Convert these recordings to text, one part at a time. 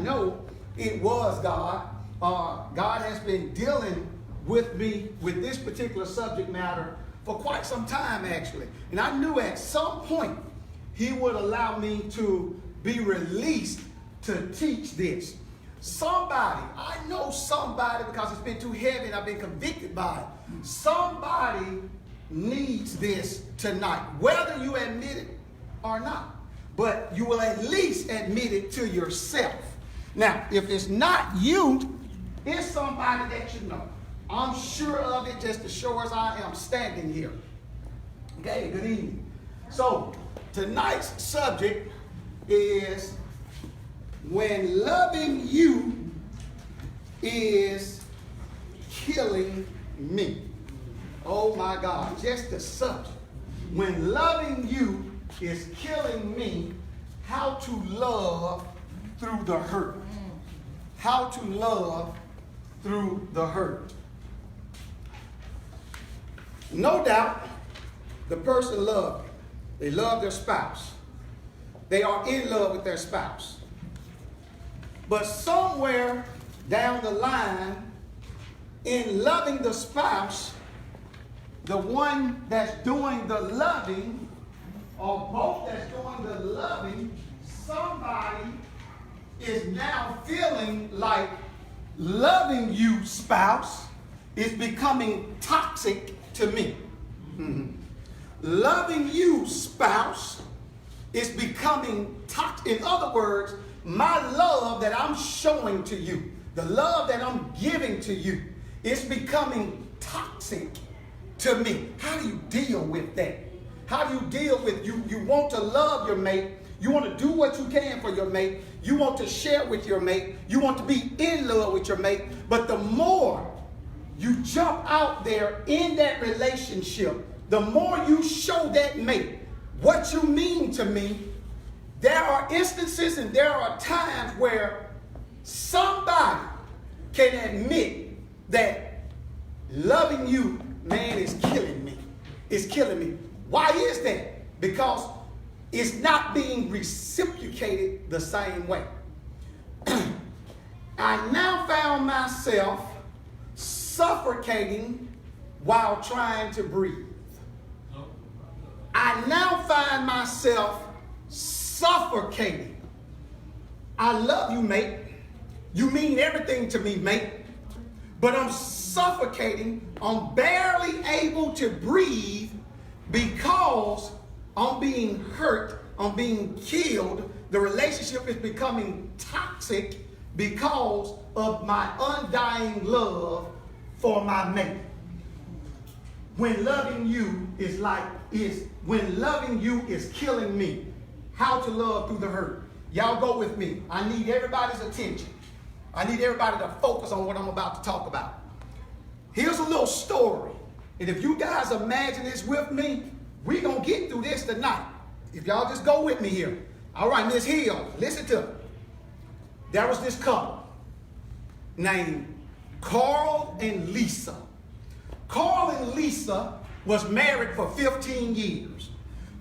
know it was God. God has been dealing with me with this particular subject matter for quite some time, actually. And I knew at some point he would allow me to be released to teach this. Somebody, I know somebody, because it's been too heavy and I've been convicted by it. Somebody needs this tonight, whether you admit it or not. But you will at least admit it to yourself. Now, if it's not you, it's somebody that you know. I'm sure of it just as sure as I am standing here. Okay, good evening. So, tonight's subject is when loving you is killing me. Oh my God, just the subject. When loving you is killing me, how to love through the hurt. How to love through the hurt. No doubt, the person loved you. They love their spouse. They are in love with their spouse. But somewhere down the line, in loving the spouse, the one that's doing the loving, or both that's doing the loving, somebody is now feeling like loving you, spouse, is becoming toxic to me. Loving you, spouse, is becoming toxic. In other words, my love that I'm showing to you, the love that I'm giving to you, is becoming toxic to me. How do you deal with that? How do you deal with you want to love your mate, you want to do what you can for your mate, you want to share with your mate, you want to be in love with your mate, but the more you jump out there in that relationship, the more you show that mate what you mean to me, there are instances and there are times where somebody can admit that loving you, man, is killing me. It's killing me. Why is that? Because it's not being reciprocated the same way. I now found myself suffocating while trying to breathe. I now find myself suffocating. I love you, mate. You mean everything to me, mate. But I'm suffocating. I'm barely able to breathe because I'm being hurt. I'm being killed. The relationship is becoming toxic because of my undying love for my mate. When loving you is killing me. How to love through the hurt. Y'all go with me. I need everybody's attention. I need everybody to focus on what I'm about to talk about. Here's a little story. And if you guys imagine this with me, we're going to get through this tonight. If y'all just go with me here. All right, Miss Hill, listen to me. There was this couple named Carl and Lisa. Carl and Lisa was married for 15 years.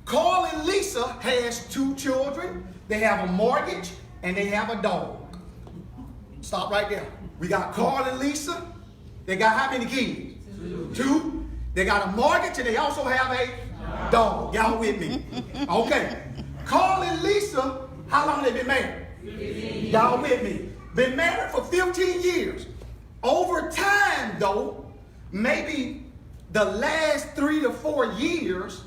Carl and Lisa has 2 children. They have a mortgage and they have a dog. Stop right there. We got Carl and Lisa. They got how many kids? 2. They got a mortgage and they also have a dog. Y'all with me? Okay. Carl and Lisa, how long have they been married? 15. Y'all with me? Been married for 15 years. Over time, though, maybe the last 3 to 4 years,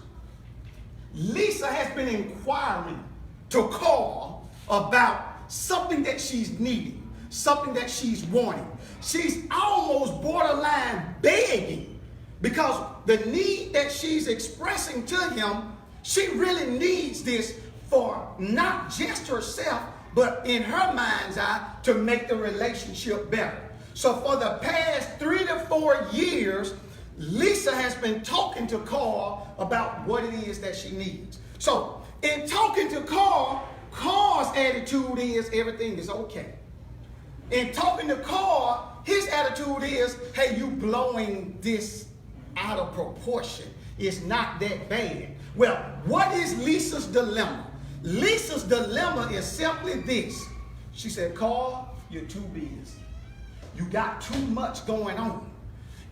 Lisa has been inquiring to Carl about something that she's needing, something that she's wanting. She's almost borderline begging because the need that she's expressing to him, she really needs this for not just herself, but in her mind's eye to make the relationship better. So for the past 3 to 4 years, Lisa has been talking to Carl about what it is that she needs. So in talking to Carl, Carl's attitude is everything is okay. In talking to Carl, his attitude is, hey, you blowing this out of proportion. It's not that bad. Well, what is Lisa's dilemma? Lisa's dilemma is simply this. She said, Carl, you're too busy. You got too much going on.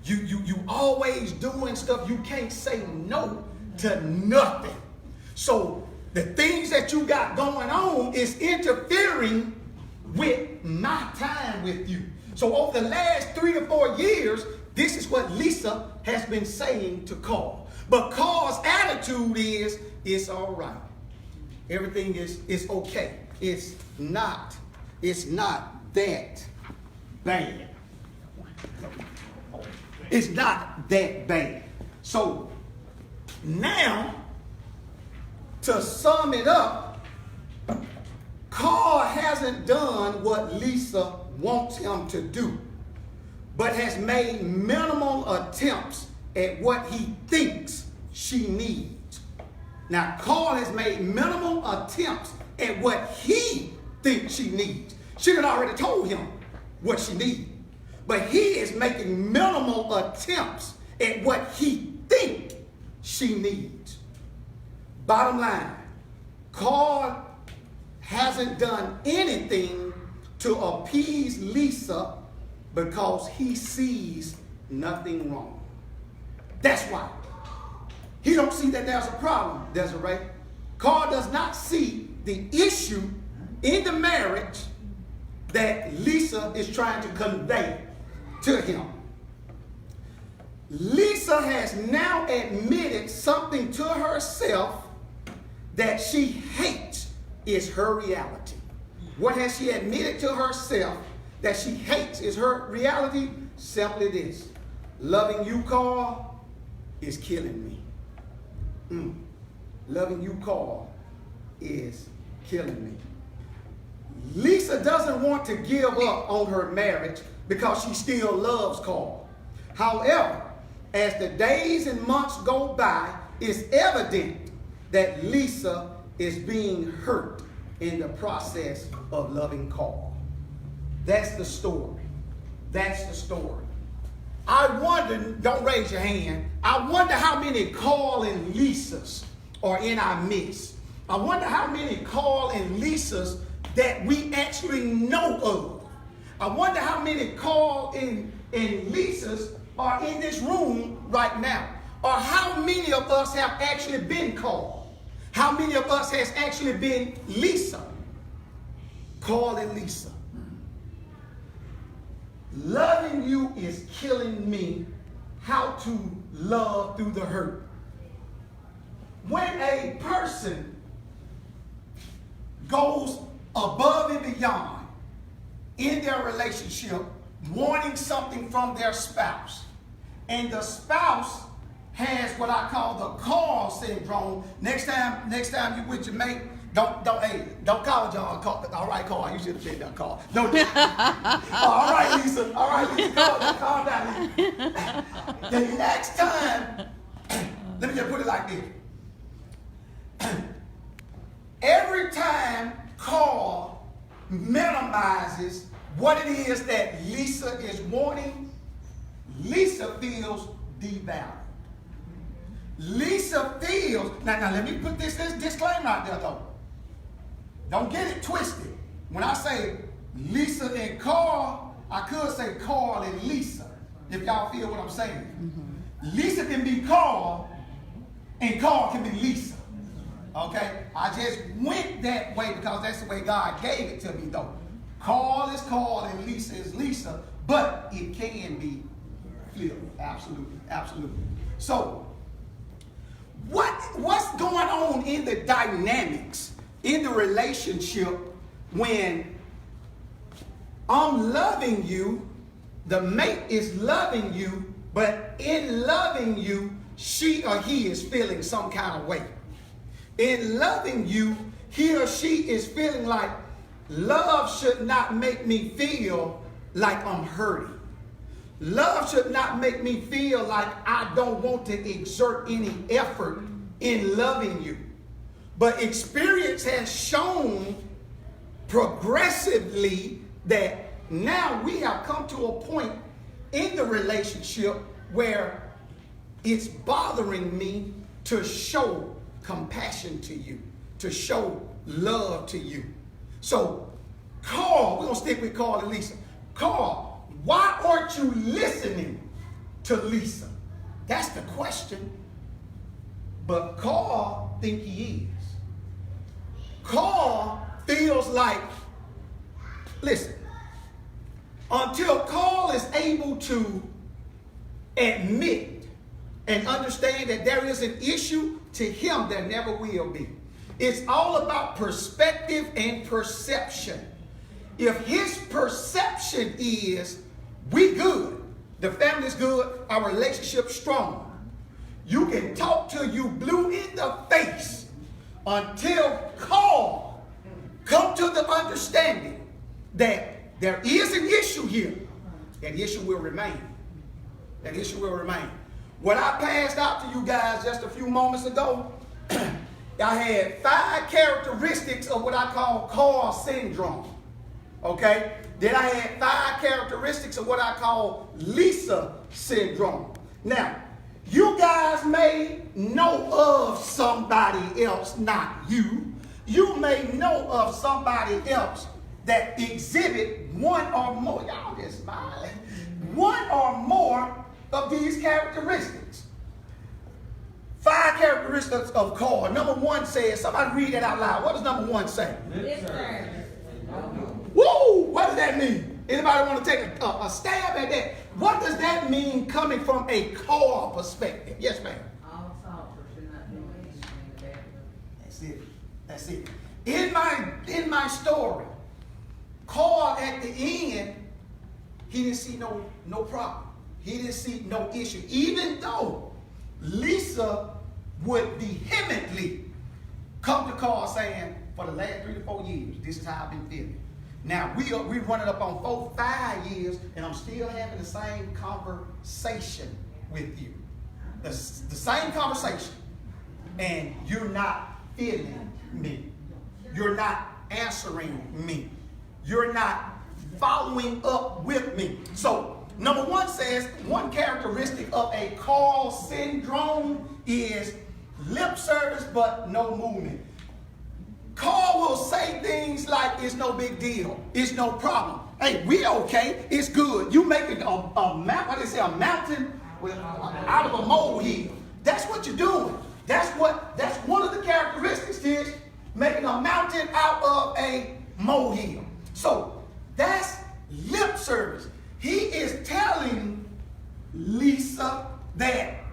You always doing stuff. You can't say no to nothing. So the things that you got going on is interfering with my time with you. So over the last 3 to 4 years, this is what Lisa has been saying to Carl. But Carl's attitude is, it's all right. Everything is okay. It's not that bad. It's not that bad. So now, to sum it up, Carl hasn't done what Lisa wants him to do, but has made minimal attempts at what he thinks she needs. Now, Carl has made minimal attempts at what he thinks she needs. She had already told him what she needs, but he is making minimal attempts at what he thinks she needs. Bottom line, Carl hasn't done anything to appease Lisa because he sees nothing wrong. That's why. He don't see that there's a problem, Desiree. Carl does not see the issue in the marriage that Lisa is trying to convey to him. Lisa has now admitted something to herself that she hates is her reality. What has she admitted to herself that she hates is her reality? Simply this: loving you, Carl, is killing me. Loving you, Carl, is killing me. Lisa doesn't want to give up on her marriage because she still loves Carl. However, as the days and months go by, it's evident that Lisa is being hurt in the process of loving Carl. That's the story. That's the story. I wonder, don't raise your hand, I wonder how many Carl and Lisas are in our midst. I wonder how many Carl and Lisas that we actually know of. I wonder how many Carl and Lisas are in this room right now. Or how many of us have actually been Carl? How many of us has actually been Lisa? Carl and Lisa. Loving you is killing me. How to love through the hurt. When a person goes above and beyond in their relationship, wanting something from their spouse, and the spouse has what I call the Carl syndrome. Next time you with your mate, don't call John. All right, Carl, you should have been there, Carl. No, all right, Lisa. All right, Lisa, calm down. The next time, let me just put it like this. Every time Carl minimizes what it is that Lisa is wanting, Lisa feels devalued. Lisa feels, now let me put this disclaimer out there though. Don't get it twisted. When I say Lisa and Carl, I could say Carl and Lisa, if y'all feel what I'm saying. Mm-hmm. Lisa can be Carl, and Carl can be Lisa. Okay? I just went that way because that's the way God gave it to me though. Carl is Carl and Lisa is Lisa, but it can be flipped. Absolutely, absolutely. So, what's going on in the dynamics in the relationship when I'm loving you, the mate is loving you, but in loving you, she or he is feeling some kind of way. In loving you, he or she is feeling like love should not make me feel like I'm hurting. Love should not make me feel like I don't want to exert any effort in loving you. But experience has shown progressively that now we have come to a point in the relationship where it's bothering me to show compassion to you, to show love to you. So Carl, we're going to stick with Carl and Lisa. Carl, why aren't you listening to Lisa? That's the question. But Carl think he is. Carl feels like, listen, until Carl is able to admit and understand that there is an issue, to him there never will be. It's all about perspective and perception. If his perception is, we good, the family's good, our relationship's strong, you can talk till you blue in the face until Carl come to the understanding that there is an issue here. That issue will remain. That issue will remain. What I passed out to you guys just a few moments ago, I had 5 characteristics of what I call Carl syndrome. Okay? Then I had 5 characteristics of what I call Lisa syndrome. Now, you guys may know of somebody else, not you. You may know of somebody else that exhibit one or more, y'all just smiling, one or more of these characteristics. 5 characteristics of Carl. Number 1 says, somebody read that out loud. What does number 1 say? Lip service. Woo! What does that mean? Anybody want to take a stab at that? What does that mean coming from a Carl perspective? Yes, ma'am. All talkers should not do anything in the bathroom. That's it. That's it. In my story, Carl at the end, he didn't see no problem. He didn't see no issue. Even though Lisa would vehemently come to Carl saying, for the last 3 to 4 years, this is how I've been feeling. Now, we running up on 5 years, and I'm still having the same conversation with you. The same conversation. And you're not feeling me. You're not answering me. You're not following up with me. So, number 1 says, one characteristic of a Carl syndrome is lip service but no movement. Carl will say things like, it's no big deal. It's no problem. Hey, we okay. It's good. You making a mountain out of a molehill. That's what you're doing. That's one of the characteristics is making a mountain out of a molehill. So that's lip service. He is telling Lisa that,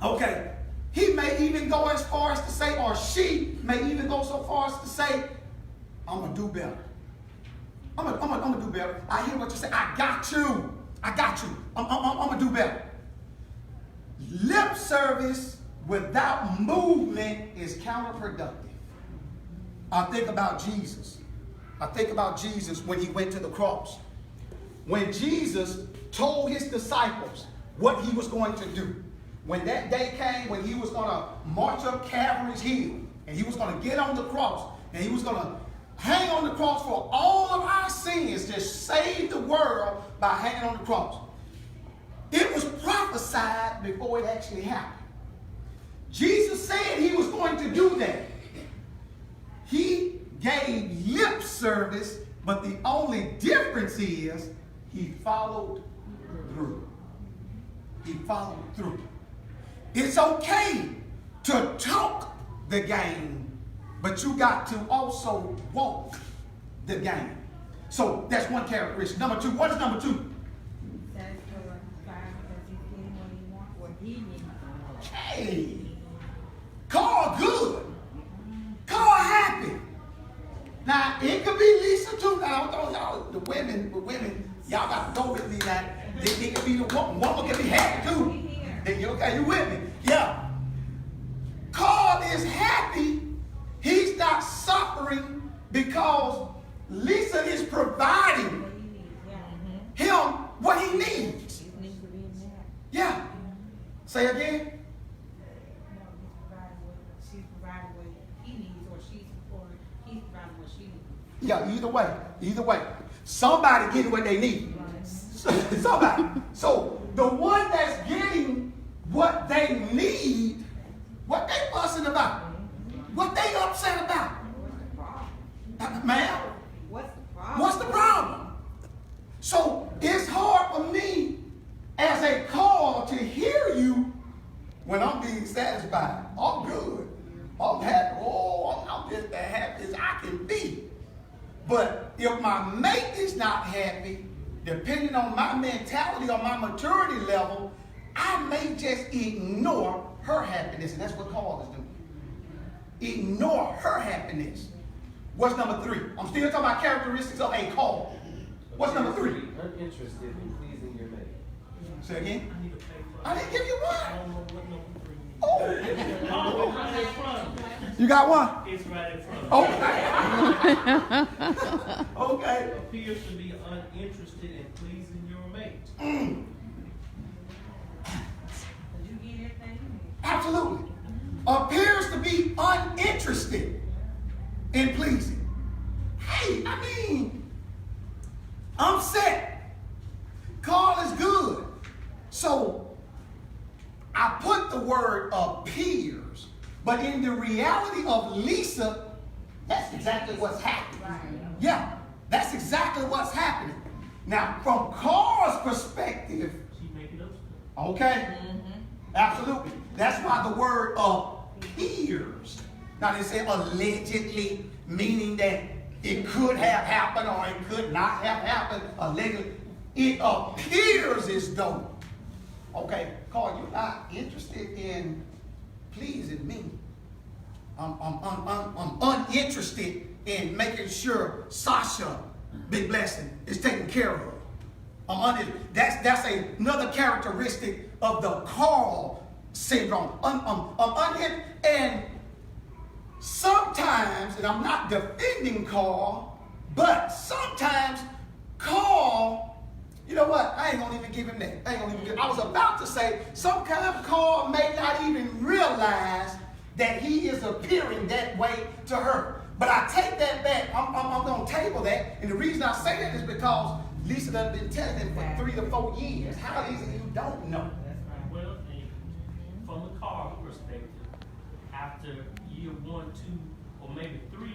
okay, he may even go as far as to say, or she may even go so far as to say, I'm going to do better. I'm gonna do better. I hear what you say. I got you. I'm going to do better. Lip service without movement is counterproductive. I think about Jesus. I think about Jesus when he went to the cross. When Jesus told his disciples what he was going to do. When that day came, when he was going to march up Calvary's hill, and he was going to get on the cross, and he was going to hang on the cross for all of our sins, just save the world by hanging on the cross. It was prophesied before it actually happened. Jesus said he was going to do that. He gave lip service, but the only difference is he followed through. He followed through. It's okay to talk the game, but you got to also walk the game. So that's one characteristic. Number 2, what is number 2? Hey, Carl good. Carl happy. Now, it could be Lisa too. Now, y'all, the women, y'all got to go with me now. It could be the woman. Woman can be happy too. Okay, you with me? Yeah. Carl is happy. He's not suffering because Lisa is providing him what he needs. Yeah. Say again. She's providing what he needs, or he's providing what she needs. Yeah, either way. Somebody getting what they need. Somebody. So the one that's getting what they need, what they fussing about, what they upset about. Ma'am? What's the problem? What's the problem? So it's hard for me as a call to hear you when I'm being satisfied. I'm good. I'm happy. Oh, I'm just as happy as I can be. But if my mate is not happy, depending on my mentality or my maturity level, I may just ignore her happiness. And that's what callers do. Ignore her happiness. What's number 3? I'm still talking about characteristics of a call. What's number 3? Uninterested in pleasing your mate. Say again. I need to pay for it. I didn't give you I one. don't know what number 3 is. Oh, Oh, right in front. you got one? It's right in front. Okay. Okay. Appears to be uninterested in pleasing your mate. Did you get everything? Absolutely. Appears to be uninterested in pleasing. Hey, I mean, I'm set. Call is good. So I put the word appears, but in the reality of Lisa, that's exactly what's happening. Yeah, that's exactly what's happening. Now, from Carl's perspective, She make it up. okay, absolutely. That's why the word appears. Now they say allegedly, meaning that it could have happened or it could not have happened. Allegedly, it appears as though. Okay, Carl, you're not interested in pleasing me. I'm uninterested in making sure Sasha, big blessing, is taken care of. That's another characteristic of the Carl syndrome. And sometimes, and I'm not defending Carl, but sometimes Carl, you know what? I ain't gonna even give him that. I was about to say, sometimes Carl may not even realize that he is appearing that way to her. But I take that back. I'm gonna table that. And the reason I say that is because Lisa done been telling him for 3 to 4 years. How is it you don't know? Well, from the car perspective, after year 1, 2, or maybe 3,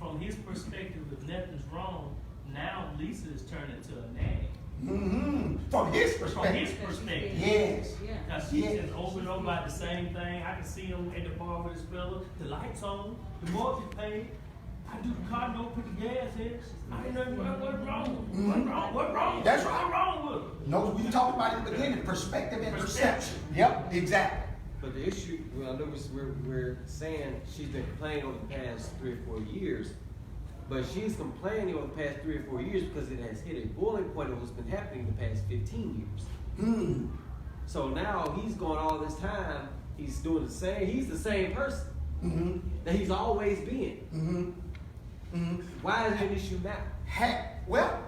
from his perspective, if nothing's wrong, now Lisa is turning to a nanny. From his From perspective. his perspective. Yes. Because she's just over and over about the same thing. I can see him at the bar with his fella. The lights on, the mortgage paid. I do the car note, put the gas in. I didn't know what's wrong. What's wrong? That's right. What's wrong with it? No, we talked about in the beginning, perspective and perception. Yep, exactly. But the issue, well, I know we're saying she's been complaining over the past 3 or 4 years, but she's complaining over the past 3 or 4 years because it has hit a boiling point of what's been happening the past 15 years. So now he's going all this time, he's doing the same, he's the same person that he's always been. Why is it an issue now? Well,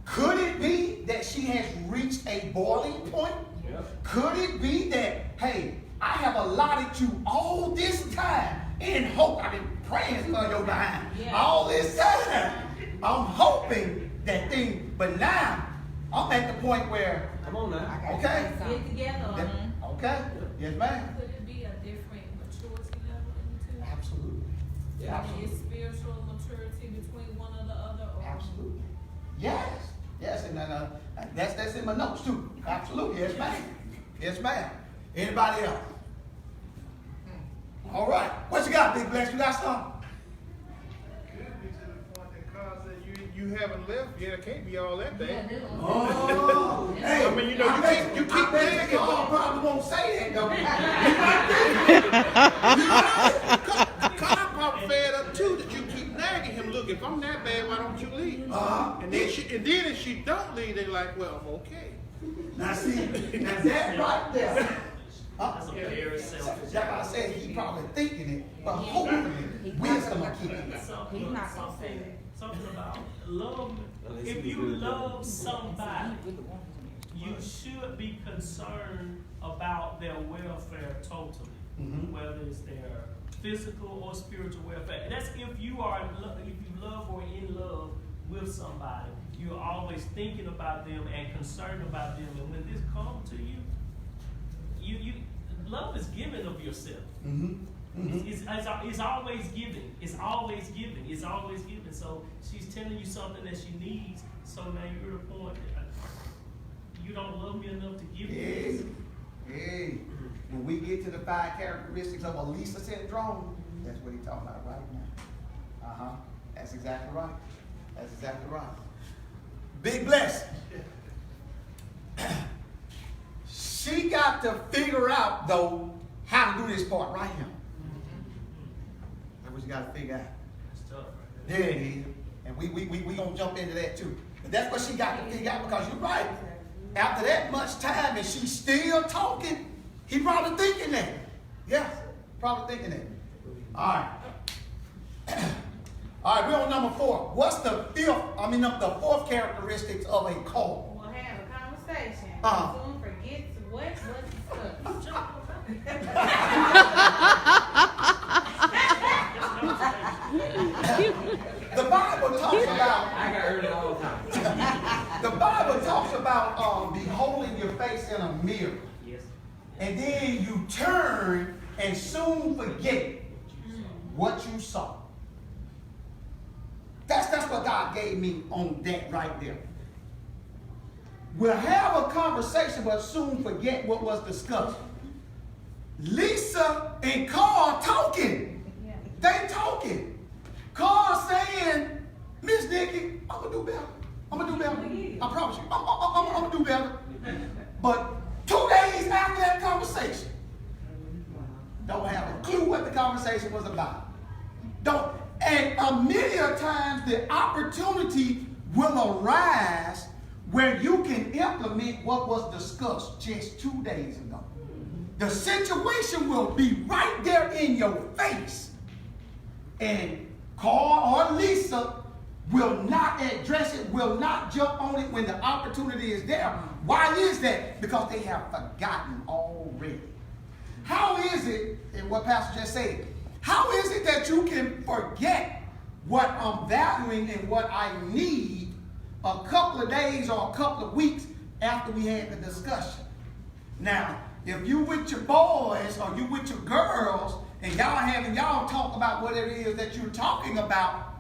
could it be that she has reached a boiling point? Yep. Could it be that, hey, I have allotted you all this time in hope, I've been praying for your behind all this time. I'm hoping that thing, but now I'm at the point where, Come on now. okay, Get together. okay, yes ma'am, Could it be a different maturity level in the two? absolutely, Maybe absolutely. it's spiritual maturity between one or the other, or? Absolutely. Yes, and that's in my notes too. Absolutely, yes ma'am. Yes ma'am. Anybody else? All right. What you got, Big Bless? You got something? Could be to the point that Carl said you haven't left yet. It can't be all that bad. Oh, hey. I mean, you know, you keep I bet nagging you Carl him. probably won't say that though. Carl probably fed up too that you keep nagging him. Look, if I'm that bad, why don't you leave? And then if she don't leave, they're like, well, I'm okay. Now see, now that right there. That's a very selfish. That's why I said he probably thinking it, but hopefully wisdom will keep it. Something, He's not gonna say something about love. Unless If he's you really love somebody, you You should be concerned about their welfare totally, whether it's their physical or spiritual welfare. And that's if you are if you love or in love with somebody, you're always thinking about them and concerned about them. And when this comes to you, you love is giving of yourself. It's always giving. It's always giving. It's always giving. So she's telling you something that she needs. So now you're at a point that you don't love me enough to give me this. Hey, when we get to the 5 characteristics of a Lisa syndrome, that's what he's talking about right now. That's exactly right. That's exactly right. Big blessing. She got to figure out, though, how to do this part right here. That's what you got to figure out. It's tough. There it is. And we going to jump into that too. But that's what she got to figure out, because you're right. After that much time and she's still talking, he probably thinking that. Yeah, probably thinking that. All right. All right, we're on number 4. What's the fourth characteristics of a call? We'll have a conversation. Uh-huh. Soon forgets what was discussed. The Bible talks about. I got heard it all the time. The Bible talks about beholding your face in a mirror. Yes. And then you turn and soon forget what you saw. That's what God gave me on that right there. We'll have a conversation, but soon forget what was discussed. Lisa and Carl talking. Yeah. They talking. Carl saying, Miss Nikki, I'm going to do better. I'm going to do better. I promise you. I'm going to do better. But 2 days after that conversation, don't have a clue what the conversation was about. Don't. And many a times the opportunity will arise where you can implement what was discussed just 2 days ago. The situation will be right there in your face. And Carl or Lisa will not address it, will not jump on it when the opportunity is there. Why is that? Because they have forgotten already. How is it, and what Pastor just said, how is it that you can forget what I'm valuing and what I need a couple of days or a couple of weeks after we had the discussion? Now, if you with your boys or you with your girls and y'all talk about what it is that you're talking about,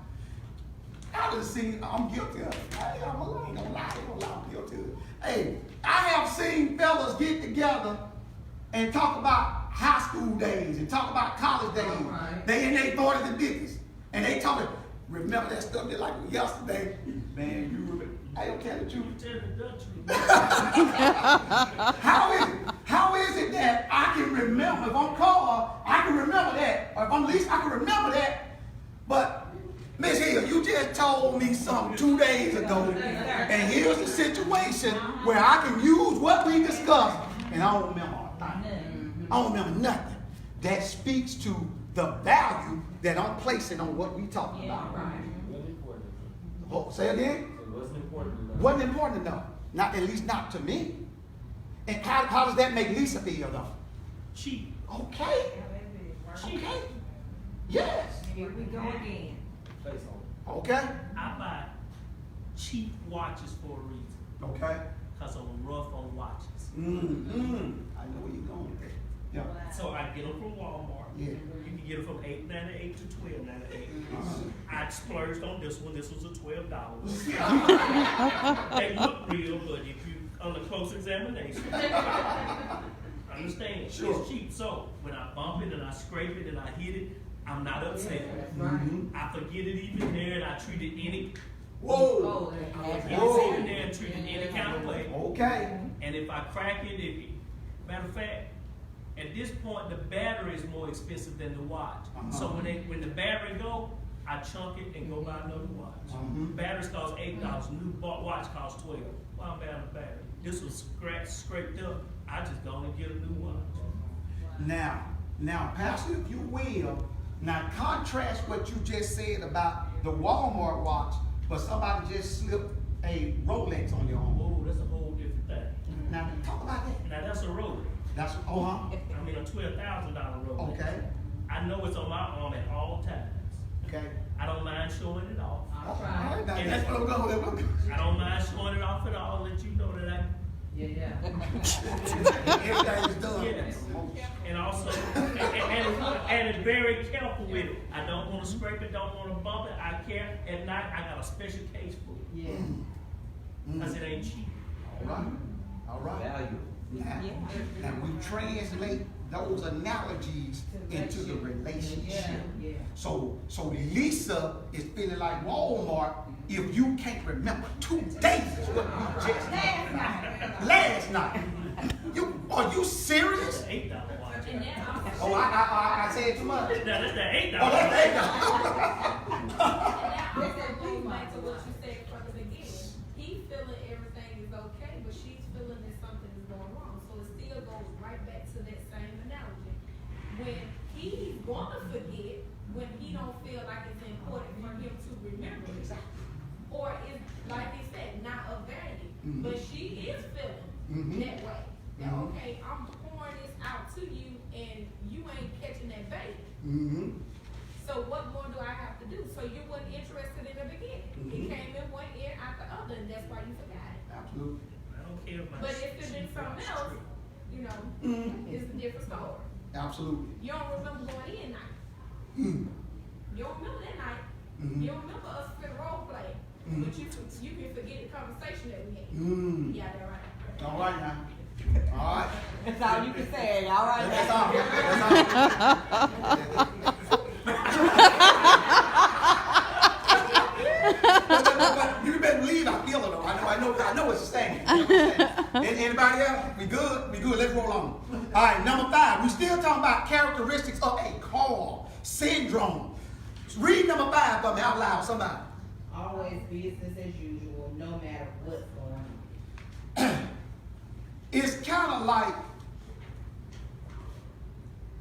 I done seen, I'm guilty of it. I ain't gonna lie, I'm guilty of it. Hey, I have seen fellas get together and talk about high school days and talk about college days. Right. They in their 40s and 50s. And they talking, remember that stuff just like yesterday? Man, you remember. I don't tell the truth. You tell the truth. How is it that I can remember, if I'm Carl, I can remember that, or if I'm Lisa, I can remember that, but Miss Hill, you just told me something 2 days ago, and here's the situation where I can use what we discussed, and I don't remember a thing. I don't remember nothing. That speaks to the value that I'm placing on what we talking about. Wasn't important. Oh, say again? It wasn't important enough. Wasn't important enough. Not, at least not to me. And how does that make Lisa feel though? Cheap. Okay. Okay. Yes. Here we go again. Place on Okay. I buy cheap watches for a reason. Okay. Because I'm rough on watches. I know where you're going with that. Yeah. So I get them from Walmart. Yeah. You can get them from $8.98 to $12.98. I splurged on this one. This was a $12. They look real, but if you on the close examination, understand Sure. it's cheap. So when I bump it and I scrape it and I hit it, I'm not upset. I forget it even there, and I treat it any. Whoa. I forget Whoa. it even there and treat it any kind of way. Okay. And if I crack it, matter of fact, at this point the battery is more expensive than the watch. So when the battery go, I chunk it and go buy another watch. Batteries cost $8. New watch costs $12. Why I'm buying a battery? This was scraped up. I just go and get a new watch. Now, Pastor, if you will, now contrast what you just said about the Walmart watch, but somebody just slipped a Rolex on your arm. Oh, that's a whole different thing. Now, talk about that. Now that's a Rolex. That's, I mean a $12,000 Rolex. Okay. I know it's on my arm at all times. Okay. I don't mind showing it off. All right, now that's what I'm going with. I don't mind showing it off at all. Let you know that Yeah. Everything is done. Yes. And also, and it's very careful with it. I don't want to scrape it, don't want to bump it. I care. At night, I got a special case for it. Yeah. Because it ain't cheap. All right. Value. And we translate those analogies into the relationship. Yeah. So Lisa is feeling like Walmart if you can't remember 2 days is what we just did. Last night. Are you serious? That's the $8 watch. And that also, Oh, I said too much. That's the $8. Oh, that's and that also goes back to what you said from the beginning. He feeling everything is okay, but she's feeling that something is going wrong. So it still goes right back to that same analogy. When he's gonna forget, when he don't feel like it's important for him to remember it, or it's like he said, not of value. But she is feeling that way. That okay, I'm pouring this out to you, and you ain't catching that bait. So what more do I have to do? So you weren't interested in the beginning. It came in one ear out the other, and that's why you forgot it. Absolutely. I don't care about But if it's been something else, you know, it's a different story. Absolutely. You don't remember going in night. You don't remember that night. You don't remember us for the role play. But you can forget the conversation that we had. Yeah, that right. All right now. All right. That's all you can say. All right. That's all. That's all. But you better believe I feel it though. I know what you're saying. Anybody else? We good? We good. Let's roll on. All right, number 5. We still talking about characteristics of a call syndrome. Read number 5 for me out loud, somebody. Always business as usual, no matter what's going on. It's kind of like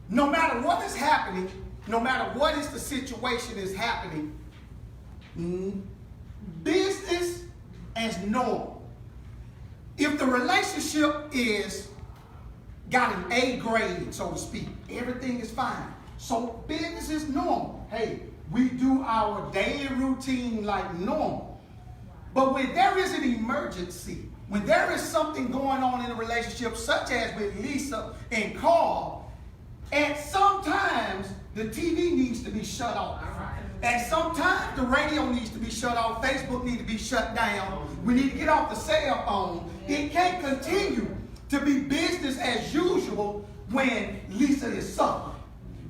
no matter what is happening, no matter what is the situation is happening, business as normal. If the relationship is got an A grade, so to speak, everything is fine. So business is normal. Hey, we do our daily routine like normal. But when there is an emergency, when there is something going on in a relationship, such as with Lisa and Carl, and sometimes the TV needs to be shut off. And sometimes the radio needs to be shut off. Facebook needs to be shut down. We need to get off the cell phone. It can't continue to be business as usual when Lisa is suffering,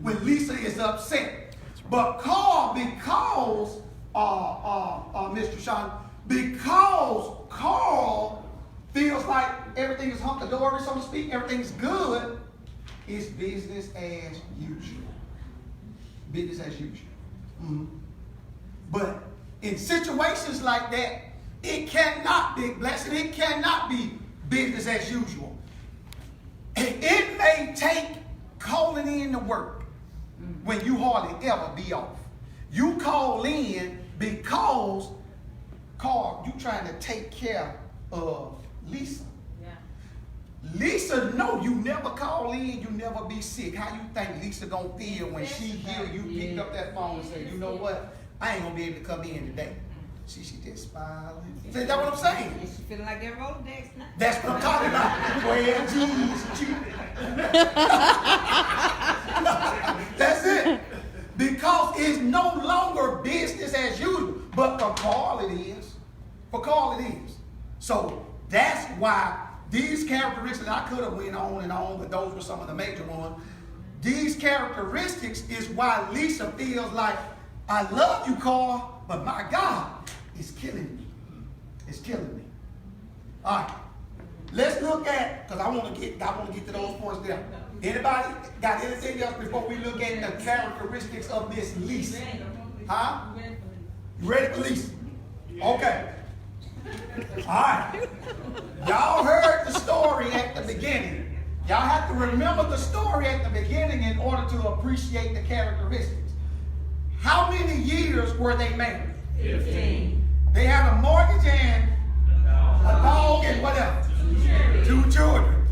when Lisa is upset. But Carl, because, Mr. Sean, because Carl feels like everything is hunky-dory, so to speak, everything's good, it's business as usual. Business as usual. But in situations like that, it cannot be, blessed, it cannot be business as usual. It may take calling in to work when you hardly ever be off. You call in because, Carl, you trying to take care of Lisa. Lisa know you never call in, you never be sick. How you think Lisa gonna feel when she hear you pick up that phone and say, you know what? I ain't gonna be able to come in today. She just smiling. See, that's what I'm saying. She feeling like that Rolodex now. That's what I'm talking about. Well, geez. That's it. Because it's no longer business as usual. But for Carl it is. For Carl it is. So that's why these characteristics, I could have went on and on, but those were some of the major ones. These characteristics is why Lisa feels like, I love you, Carl, but my God, it's killing me. It's killing me. All right. Let's look at, because I want to get to those points there. Anybody got anything else before we look at the characteristics of this Lisa? Huh? You ready for Lisa? Okay. All right. Y'all heard the story at the beginning. Y'all have to remember the story at the beginning in order to appreciate the characteristics. How many years were they married? 15. They had a mortgage and a dog and what else? 2 children.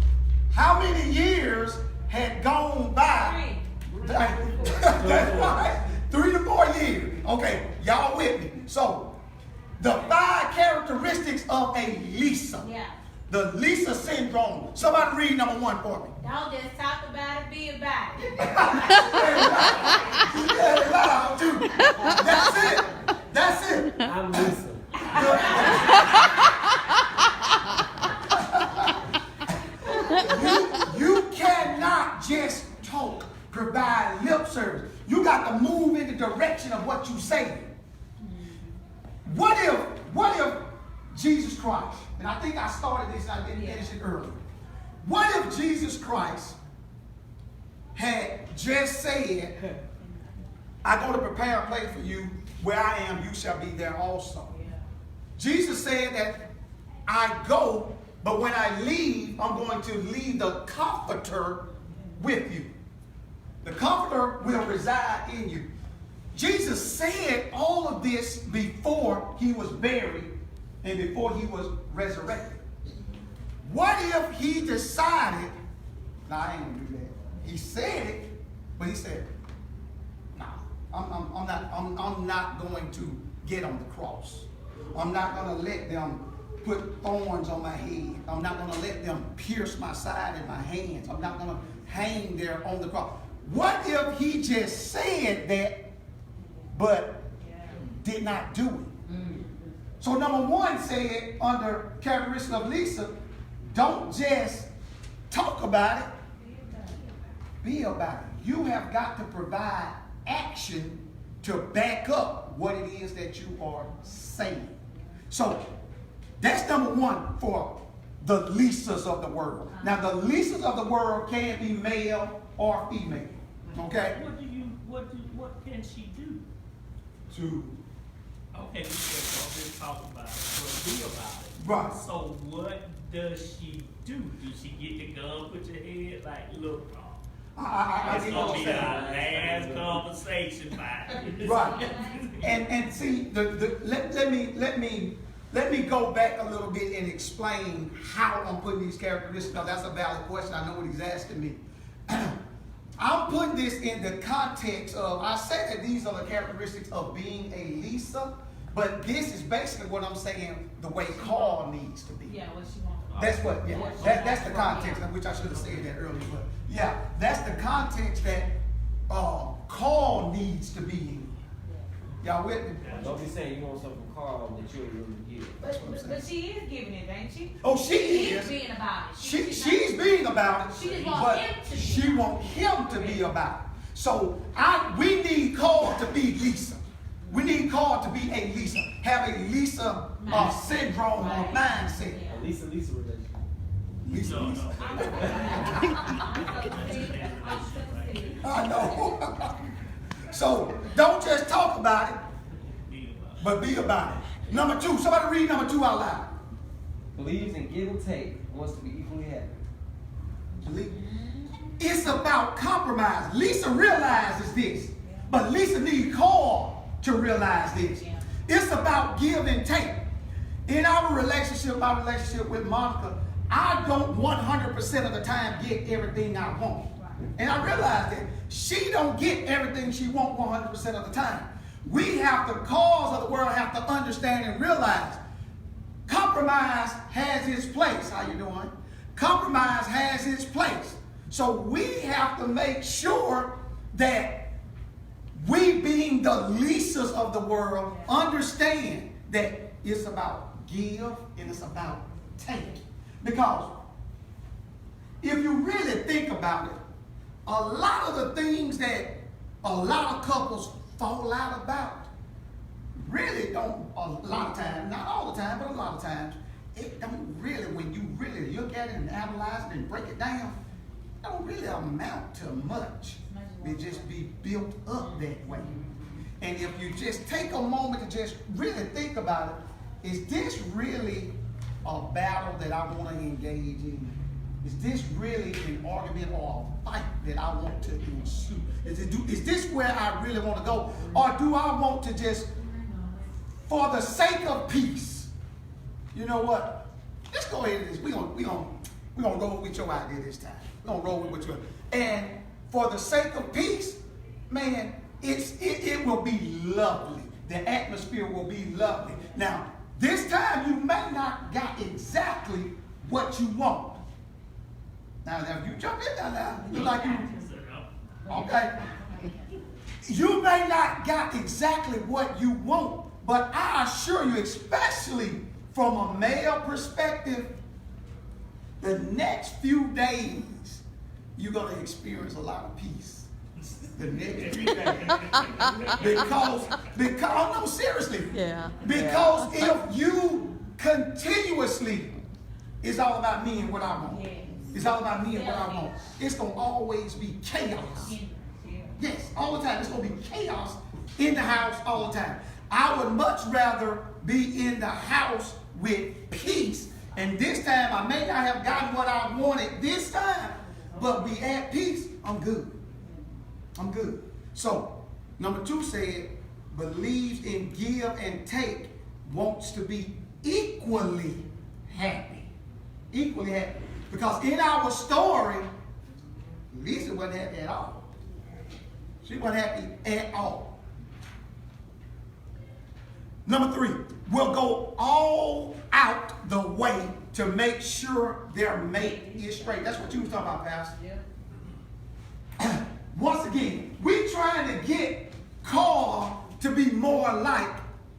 How many years had gone by? That's right. 3 to 4 years. Okay, y'all with me. So, the 5 characteristics of a Lisa. The Lisa syndrome. Somebody read number 1 for me. Don't just talk about it, be about it. You said it loud too. That's it. That's it. I'm Lisa. You cannot just talk, provide lip service. You got to move in the direction of what you say. What if Jesus Christ, and I think I started this and I didn't finish it earlier. What if Jesus Christ had just said, I go to prepare a place for you, where I am, you shall be there also. Jesus said that I go, but when I leave, I'm going to leave the Comforter with you. The Comforter will reside in you. Jesus said all of this before he was buried and before he was resurrected. What if he decided, no, I ain't gonna do that. He said it, but he said, no, I'm not going to get on the cross. I'm not going to let them put thorns on my head. I'm not going to let them pierce my side and my hands. I'm not going to hang there on the cross. What if he just said that, but did not do it? So number 1 said, under characteristic of Lisa, don't just talk about it, be about it. You have got to provide action to back up what it is that you are saying. So that's number 1 for the Lisas of the world. Now the Lisas of the world can be male or female. Okay? What can she do? Okay, we just talk about it, but be about it. Right. So what does she do? Do she get the gun, put your head like, look, I it's get gonna what be you're our saying. last conversation by it. Right. And see, let me go back a little bit and explain how I'm putting these characteristics. Now that's a valid question. I know what he's asking me. I'm putting this in the context of, I said that these are the characteristics of being a Lisa, but this is basically what I'm saying the way Carl needs to be. Yeah, what she wants. That's what, yeah, that's the context, which I should have said that earlier, but yeah, that's the context that Carl needs to be in. Y'all with me? Don't be saying you want something from Carl that you ain't really give. But she is giving it, ain't she? Oh, she is. being about it. She's being about it. She just want but him to be. she want him to be about it. So we need Carl to be Lisa. We need Carl to be a Lisa. Have a Lisa syndrome or mindset. A Lisa relationship. Lisa. No. I know. So don't just talk about it, but be about it. Number 2, somebody read number 2 out loud. Believes in give and take, wants to be equally happy. It's about compromise. Lisa realizes this, but Lisa needs Carl to realize this. It's about give and take. In our relationship, my relationship with Monica, I don't 100% of the time get everything I want. And I realize that she don't get everything she wants 100% of the time. We have, the cause of the world, have to understand and realize compromise has its place. How you doing? Compromise has its place. So we have to make sure that we, being the Lisas of the world, understand that it's about give and it's about take. Because if you really think about it, a lot of the things that a lot of couples fall out about really don't, a lot of times, not all the time, but a lot of times, it don't really, when you really look at it and analyze it and break it down, it don't really amount to much. It just be built up that way. And if you just take a moment to just really think about it, is this really a battle that I want to engage in? Is this really an argument or a fight that I want to ensue? Is this where I really want to go? Or do I want to just, for the sake of peace, you know what? Let's go ahead and we're gonna roll with your idea this time. We're gonna roll with your, and for the sake of peace, man, it will be lovely. The atmosphere will be lovely. Now, this time you may not got exactly what you want. Now if you jump in there now, you like you, okay. You may not got exactly what you want, but I assure you, especially from a male perspective, the next few days, you're going to experience a lot of peace. The next few days. Because, no, seriously. Yeah. Because if you continuously, it's all about me and what I want. Yes. It's all about me and what I want. It's going to always be chaos. Yes, all the time. It's going to be chaos in the house all the time. I would much rather be in the house with peace. And this time, I may not have gotten what I wanted this time, but be at peace. I'm good. I'm good. So, number 2 said, believes in give and take, wants to be equally happy. Equally happy. Because in our story, Lisa wasn't happy at all. She wasn't happy at all. Number 3, will go all out the way to make sure their mate is straight. That's what you was talking about, Pastor. Yeah. Once again, we trying to get Carl to be more like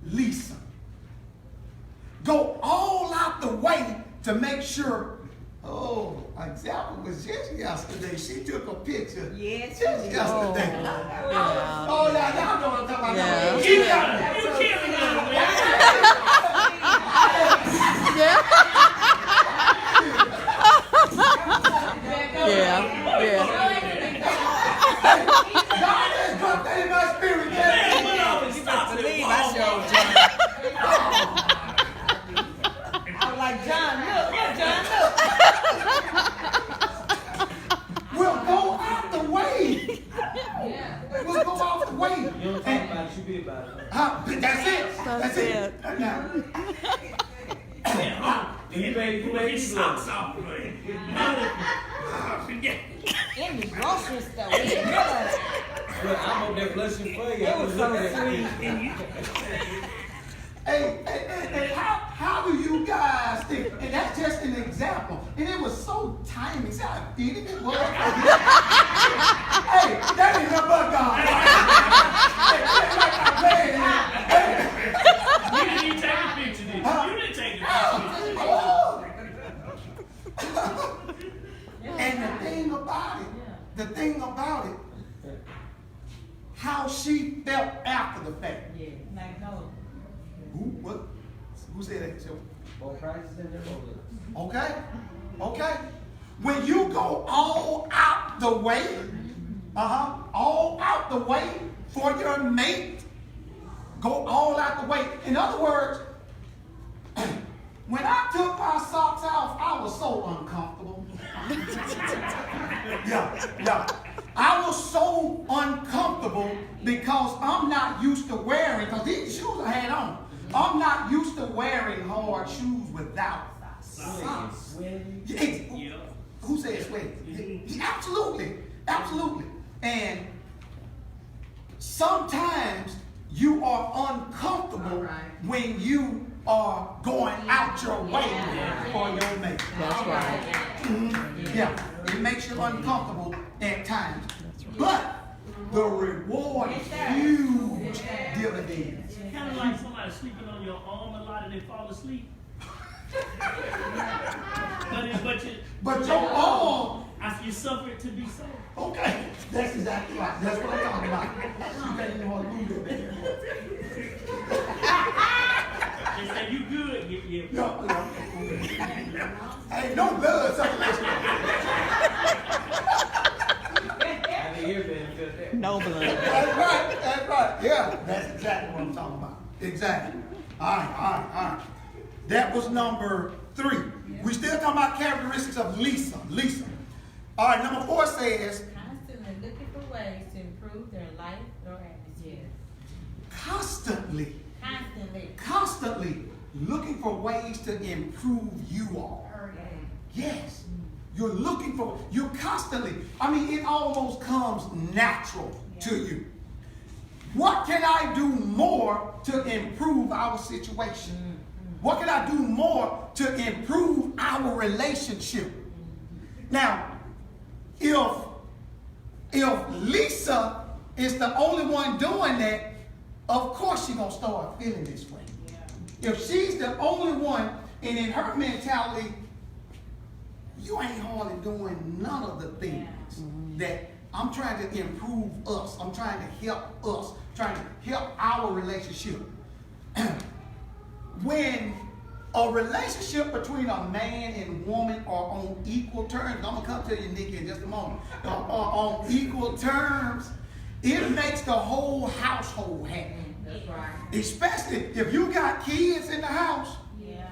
Lisa. Go all out the way to make sure. Oh, example was just yesterday. She took a picture. Yes, Just she did. yesterday. Yeah. Oh, yeah, y'all know what I'm talking about. Yeah. You killing us, man. Yeah. Yeah. God has dropped that in my spirit. Man, what always stops at Walmart? I was like, John, look, We'll go out the way. We'll go out the way. You don't talk about it, you be about it. That's it. That's it. Now, You ready to Socks off, man. in the grocery store. We didn't realize it. I'm over there blushing for you. It was so sweet. hey, how do you guys think? And that's just an example. And it was so timely. See how fitting it was? Hey, that ain't nothing but God. You didn't even take a picture, did you? You didn't take a picture. And the thing about it, how she felt after the fact. Yeah, like no. Who said that? More prices in there, more Okay? Okay? When you go all out the way, all out the way for your mate, go all out the way. In other words, when I took my socks off, I was so uncomfortable. Yeah. I was so uncomfortable because I'm not used to wearing, because these shoes I had on, I'm not used to wearing hard shoes without socks. Yeah. Who said sweaty? Absolutely. And sometimes you are uncomfortable when you are going out your way for your mate. That's right. Yeah, it makes you uncomfortable at times. But the reward is huge dividends. Kind of like somebody sleeping on your arm a lot and they fall asleep. But your arm, you suffer it to be so. okay, that's exactly right. That's what I'm talking about. You can't even want to move your baby. They say you good, yeah. Ain't no blood circulation. I didn't hear that. No blood. That's right. Yeah, that's exactly what I'm talking about. Exactly. All right. That was number 3. We still talking about characteristics of Lisa. All right, number 4 says, Constantly looking for ways to improve their life or atmosphere. constantly looking for ways to improve you all. Yes. You're looking for, you constantly, it almost comes natural to you. What can I do more to improve our situation? What can I do more to improve our our relationship. Now, if Lisa is the only one doing that, of course she's going to start feeling this way. Yeah. If she's the only one, and in her mentality, you ain't hardly doing none of the things that I'm trying to improve us. I'm trying to help us, trying to help our relationship. When a relationship between a man and woman are on equal terms, I'm going to come to you, Nikki, in just a moment, are on equal terms, it makes the whole household happy. That's right. Especially if you got kids in the house. Yeah.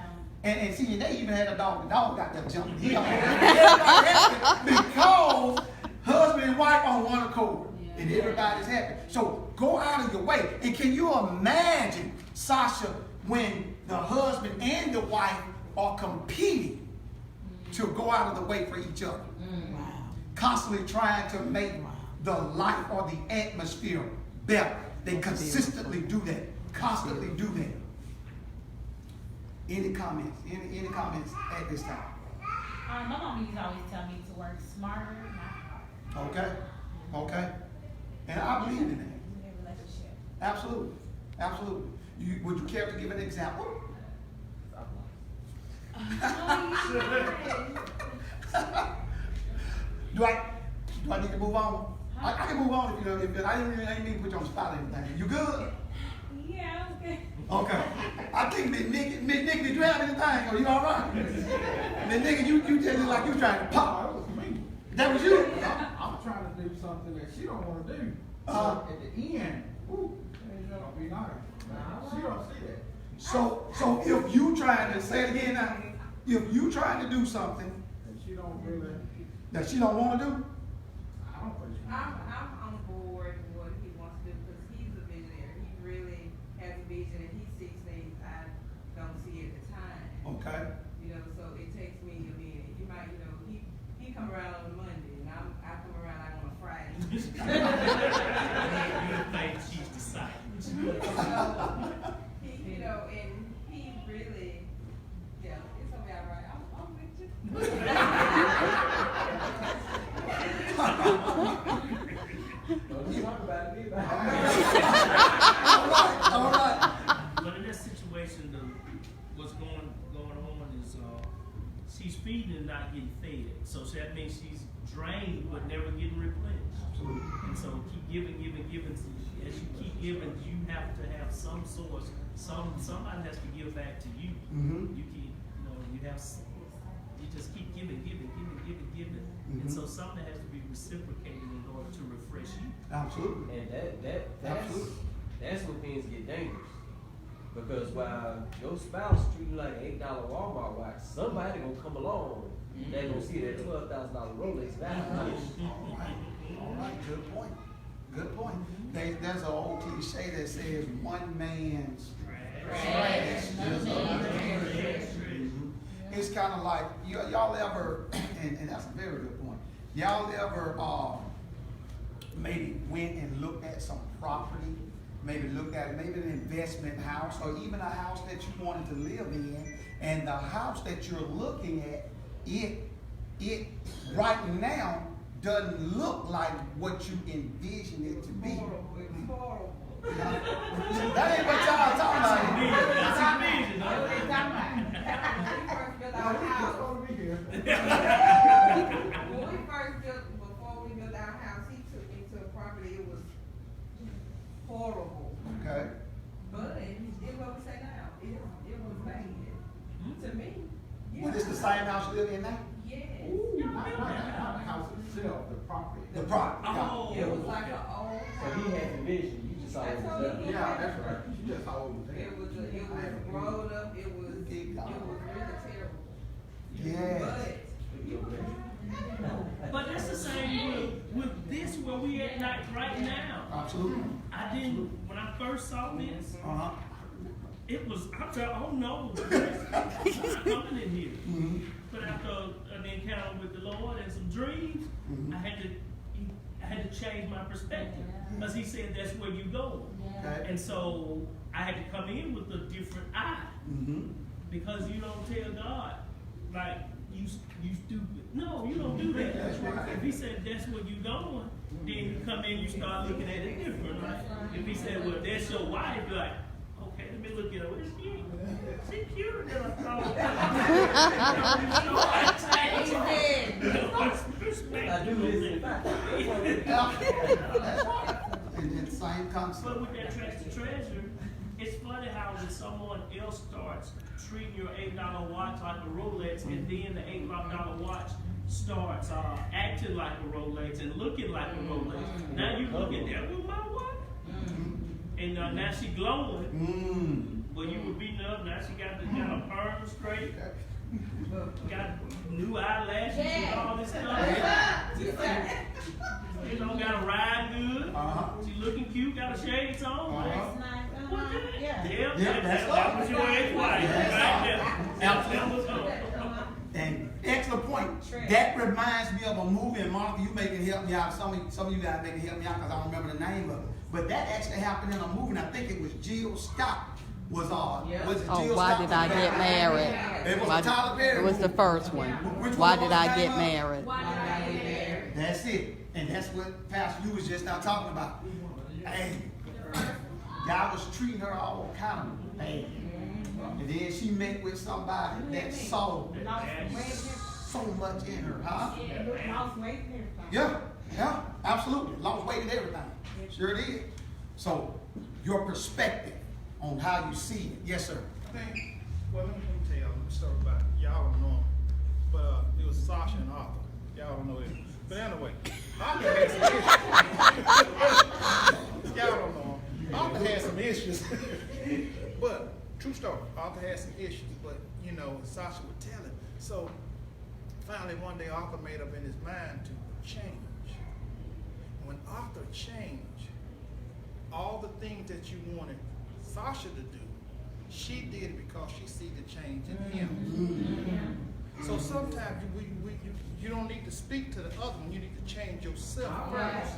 And see, they even had a dog. The dog got that jumping. He everybody happy because husband and wife on one accord. Yeah. And everybody's happy. So go out of your way. And can you imagine, Sasha, when the husband and the wife are competing to go out of the way for each other? Constantly trying to make the life or the atmosphere better. They consistently do that. Constantly do that. Any comments? Any comments at this time? My mom used to always tell me to work smarter, not harder. Okay. And I believe in that. In a relationship. Absolutely. Would you care to give an example? Do I need to move on? I can move on if I didn't mean to put you on the spot or anything. You good? Yeah, okay. Okay. I think Miss Nikki, did you have anything? Are you all right? Miss Nikki, you just look like you trying to pop. That was me. That was you? I'm trying to do something that she don't want to do. So at the end, it's gonna be nice. She don't see that. So if you trying to say it again now, if you trying to do something And she don't really. that she don't want to do, I don't think she. I'm on board with what he wants to do because he's a visionary. He really has a vision and he sees things I don't see at the time. okay? You know, so it takes me a minute. You might, you know, he come around on a Monday and I come around like on a Friday. Good thing she's decided. You know, and he really, yeah, it's gonna be all right. I'm with you. Don't talk about it either. All right. But in this situation, what's going on is she's feeding and not getting fed. So that means she's drained but never getting replenished. Absolutely. And so keep giving. As you keep giving, you have to have some source. Somebody has to give back to you. Mhm. You keep, you just keep giving. And so something has to be reciprocated in order to refresh you. Absolutely. And Absolutely. that's when things get dangerous. Because while your spouse treat you like an $8 Walmart watch, somebody gonna come along. They gonna see that $12,000 Rolex value. All right. Good point. There's an old cliche that says one man's trash is another man's treasure. It's kind of like y'all ever, and that's a very good point. Y'all ever maybe went and looked at some property, maybe looked at maybe an investment house or even a house that you wanted to live in, and the house that you're looking at, it right now doesn't look like what you envision it to be. It's horrible. That ain't what y'all talking about. That's a vision. That's what I'm talking about. When we first built our house, Supposed to be here. before we built our house, he took me to a property. It was horrible. Okay. But it's what we say now. It was bad. To me. Yeah. Well, this the same house you live in now? Yes. Not the house itself, the property. The property. Oh, It was like an old. So he had the vision, you just always That's all done. he Yeah, that's right. She just always there. It was grown up. It was really terrible. Yes. But that's the same with this where we at night right now. Absolutely. When I first saw this, Uh-huh. it was, I thought, oh no, I'm not coming in here. Mm-hmm. But after an encounter with the Lord and some dreams, Mhm. I had to change my perspective. Because he said that's where you go. Okay. And so I had to come in with a different eye. Mm-hmm. Because you don't tell God, like you stupid. No, you don't do that. That's right. If he said that's where you going, then you come in, you start looking at it different, right? If he said, well, that's your wife, you're like, okay, let me look at her. Where's she? She cuter than I thought. I do this. That's right. And then same concept. But with that trash to treasure, it's funny how when someone else starts treating your $8 watch like a Rolex, and then the $8 watch starts acting like a Rolex and looking like a Rolex. Now you look at that with my wife, and now she glowing. Well, you were beating up. Now she got a perm straight, got new eyelashes and all this stuff. You know, got a ride good. She looking cute. Got her shades on. What the- Yeah, that's that was your ex-wife, right? That was her. And excellent point. That reminds me of a movie, and Monica, you may can help me out. Some of you guys may can help me out because I don't remember the name of it. But that actually happened in a movie, and I think it was Jill Scott. Was it Oh, Jill Why Scott Did I Get Married? It was a Tyler Perry It was the movie. first one. Which Why one Did was I the name Get of it? Married? Why did I get married? That's it. And that's what Pastor you was just now talking about. Hey, God was treating her all kind of bad. And then she met with somebody that saw so much in her, huh? Yeah, absolutely. Lost weight and everything. Sure did. So, your perspective on how you see it. Yes, sir. I think, well, let me tell y'all a story about it. Y'all don't know him. But it was Sasha and Arthur. Y'all don't know it. But anyway, Arthur had some issues. Y'all don't know him. Arthur had some issues. But, true story, Arthur had some issues. But, you know, Sasha would tell him. So, finally one day Arthur made up in his mind to change. When Arthur changed, all the things that you wanted Sasha to do, she did it because she see the change in him. So sometimes you don't need to speak to the other one, you need to change yourself first.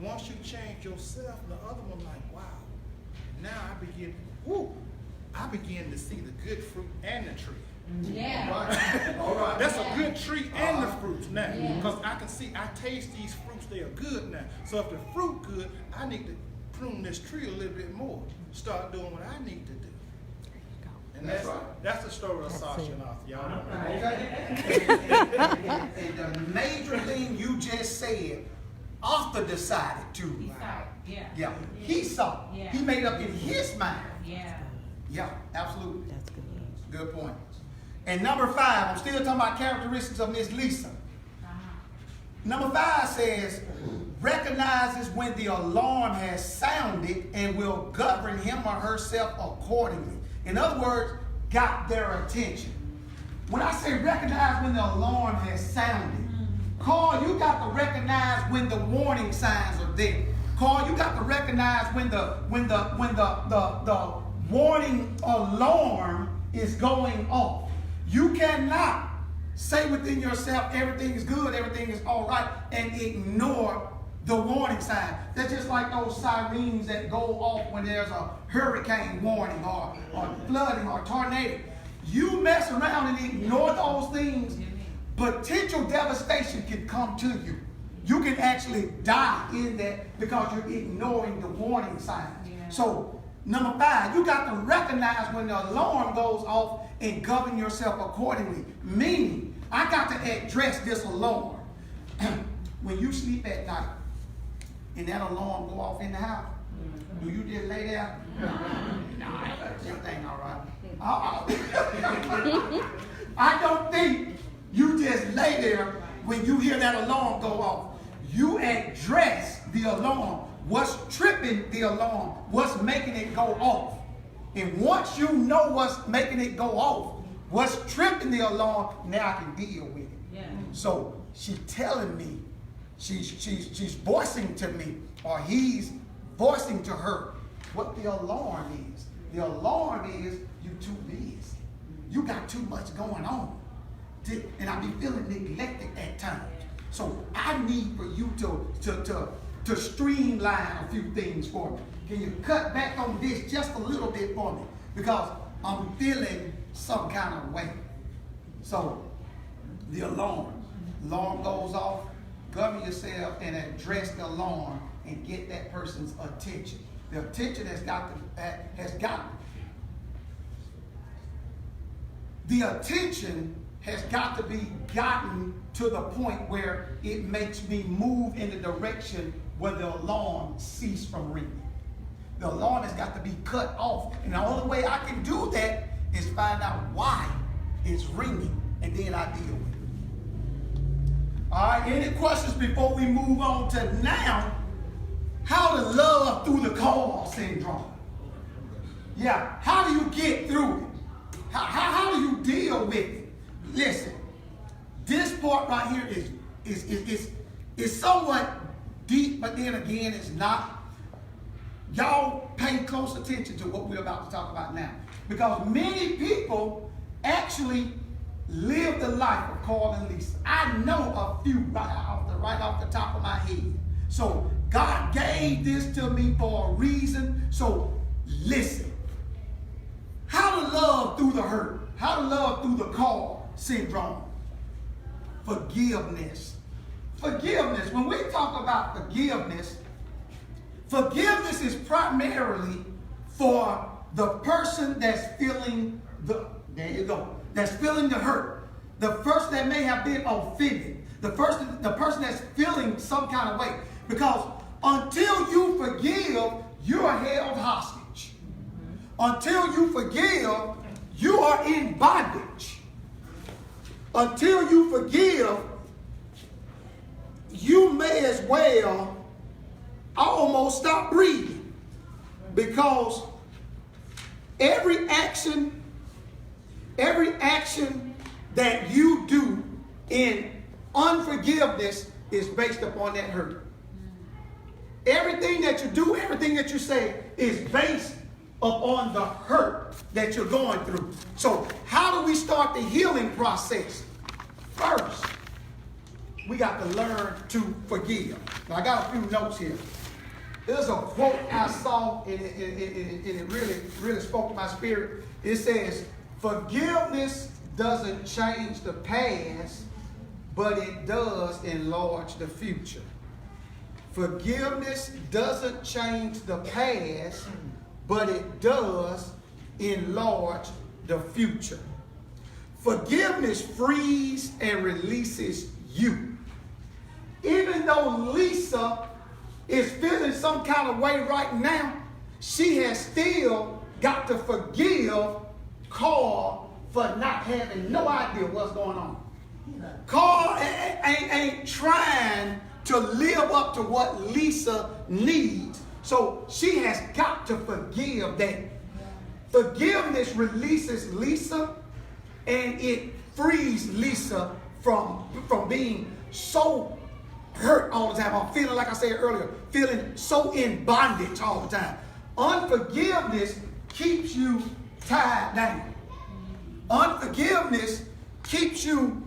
Once you change yourself, the other one like, wow, now I begin to see the good fruit and the tree. All right. That's a good tree and the fruits now. Because I can see, I taste these fruits, they are good now. So if the fruit good, I need to prune this tree a little bit more. Start doing what I need to do. And that's the story of Sasha and Arthur. Y'all know. And the major thing you just said, Arthur decided to. Yeah. He saw. Yeah. He made up in his mind. Yeah. Yeah, absolutely. That's good. Good point. And number 5, I'm still talking about characteristics of Miss Lisa. Number 5 says, recognizes when the alarm has sounded and will govern him or herself accordingly. In other words, got their attention. When I say recognize when the alarm has sounded, Carl, you got to recognize when the warning signs are there. Carl, you got to recognize when the warning alarm is going off. You cannot say within yourself everything is good, everything is all right, and ignore the warning sign. That's just like those sirens that go off when there's a hurricane warning or flooding or tornado. You mess around and ignore those things, potential devastation can come to you. You can actually die in that because you're ignoring the warning signs. So, number 5, you got to recognize when the alarm goes off and govern yourself accordingly. Meaning, I got to address this alarm. When you sleep at night and that alarm go off in the house, do you just lay there? No, everything all right. I don't think you just lay there when you hear that alarm go off. You address the alarm. What's tripping the alarm? What's making it go off? And once you know what's making it go off, what's tripping the alarm, now I can deal with it. So she's telling me, she's voicing to me, or he's voicing to her what the alarm is. The alarm is you too busy. You got too much going on. And I be feeling neglected at times. So I need for you to streamline a few things for me. Can you cut back on this just a little bit for me? Because I'm feeling some kind of way. So The alarm. Alarm goes off. Govern yourself and address the alarm and get that person's attention. The attention the attention has got to be gotten to the point where it makes me move in the direction where the alarm ceases from ringing. The alarm has got to be cut off. And the only way I can do that is find out why it's ringing, and then I deal with it. All right, any questions before we move on to now? How to love through the call syndrome. Yeah, how do you get through it? How do you deal with it? Listen, this part right here is somewhat deep, but then again, it's not. Y'all pay close attention to what we're about to talk about now. Because many people actually live the life of Carl and Lisa. I know a few right off the top of my head. So God gave this to me for a reason. So listen. How to love through the hurt. How to love through the call syndrome. Forgiveness. Forgiveness. When we talk about forgiveness, forgiveness is primarily for the person that's feeling that's feeling the hurt. The person that may have been offended. The person that's feeling some kind of way. Because until you forgive, you are held hostage. Until you forgive, you are in bondage. Until you forgive, you may as well almost stop breathing. Because every action that you do in unforgiveness is based upon that hurt. Everything that you do, everything that you say is based upon the hurt that you're going through. So how do we start the healing process? First, we got to learn to forgive. Now, I got a few notes here. There's a quote I saw, and it really spoke to my spirit. It says, forgiveness doesn't change the past, but it does enlarge the future. Forgiveness doesn't change the past, but it does enlarge the future. Forgiveness frees and releases you. Even though Lisa is feeling some kind of way right now, she has still got to forgive Carl for not having no idea what's going on. Carl ain't trying to live up to what Lisa needs. So she has got to forgive that. Forgiveness releases Lisa, and it frees Lisa from being so hurt all the time. I'm feeling, like I said earlier, feeling so in bondage all the time. Unforgiveness keeps you tied down. Unforgiveness keeps you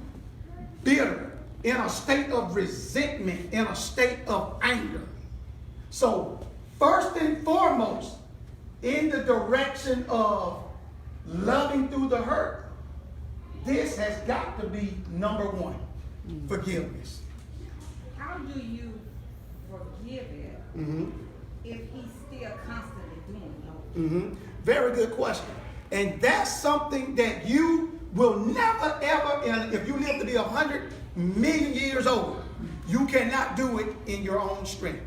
bitter, in a state of resentment, in a state of anger. So, first and foremost, in the direction of loving through the hurt, this has got to be number one, forgiveness. How do you forgive it if he's still constantly doing it? Very good question. And that's something that you will never, ever, and if you live to be 100 million years old, you cannot do it in your own strength.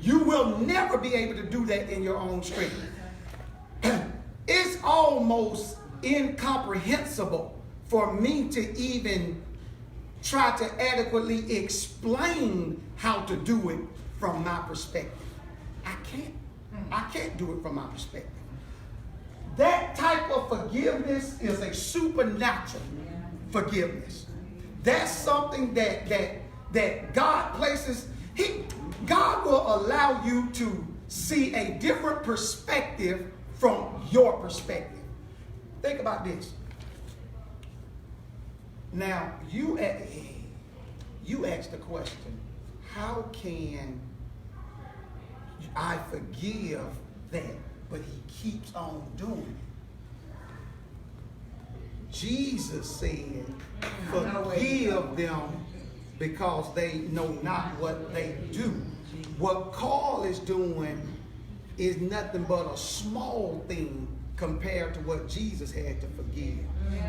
You will never be able to do that in your own strength. It's almost incomprehensible for me to even try to adequately explain how to do it from my perspective. I can't do it from my perspective. That type of forgiveness is a supernatural forgiveness. That's something that God places. God will allow you to see a different perspective from your perspective. Think about this. Now, you asked the question, how can I forgive that, but he keeps on doing it? Jesus said, forgive them because they know not what they do. What Carl is doing is nothing but a small thing compared to what Jesus had to forgive.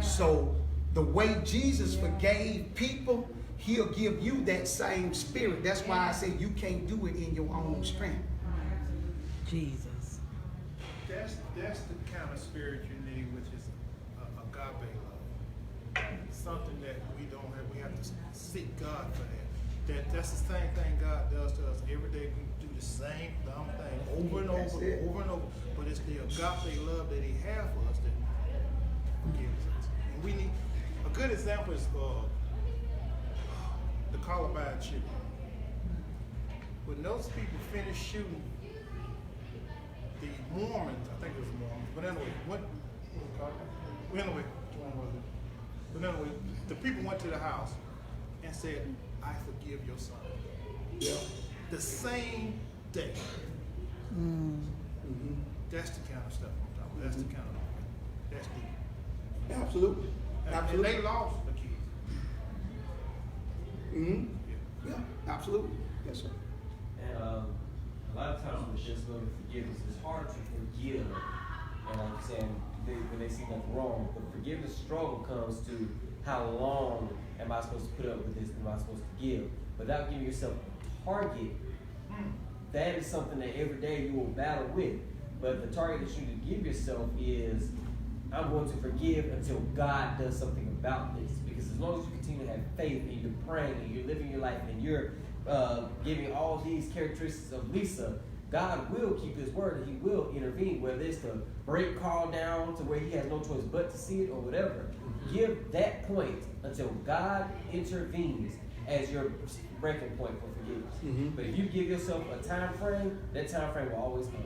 So the way Jesus forgave people, he'll give you that same spirit. That's why I say you can't do it in your own strength. Jesus. That's the kind of spirit you need, which is agape love. Something that we don't have. We have to seek God for that. That's the same thing God does to us every day. We do the same dumb thing over and over, over and over. But it's the agape love that He has for us that forgives us. And we need a good example is the Columbine shooting. When those people finished shooting, the Mormons, I think it was the Mormons, but anyway, the people went to the house and said, I forgive your son. Yeah. The same day. That's the kind of stuff I'm talking about. That's the kind of, that's deep. Absolutely. And they lost the kids. Yeah, absolutely. Yes, sir. And a lot of times with just going to forgiveness, it's hard to forgive. And like you're saying, when they see nothing wrong, the forgiveness struggle comes to how long am I supposed to put up with this? Am I supposed to give? Without giving yourself a target, that is something that every day you will battle with. But the target that you need to give yourself is, I'm going to forgive until God does something about this. Because as long as you continue to have faith and you're praying and you're living your life and you're giving all these characteristics of Lisa, God will keep His word and He will intervene, whether it's to break Carl down to where he has no choice but to see it or whatever. Give that point until God intervenes as your breaking point for forgiveness. But if you give yourself a time frame, that time frame will always come.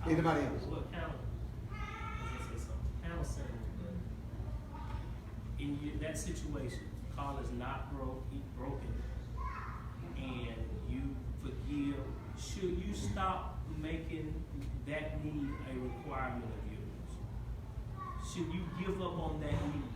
Anybody else? Well, Count said in that situation, Carl is not broken, and you forgive. Should you stop making that need a requirement of yours? Should you give up on that need?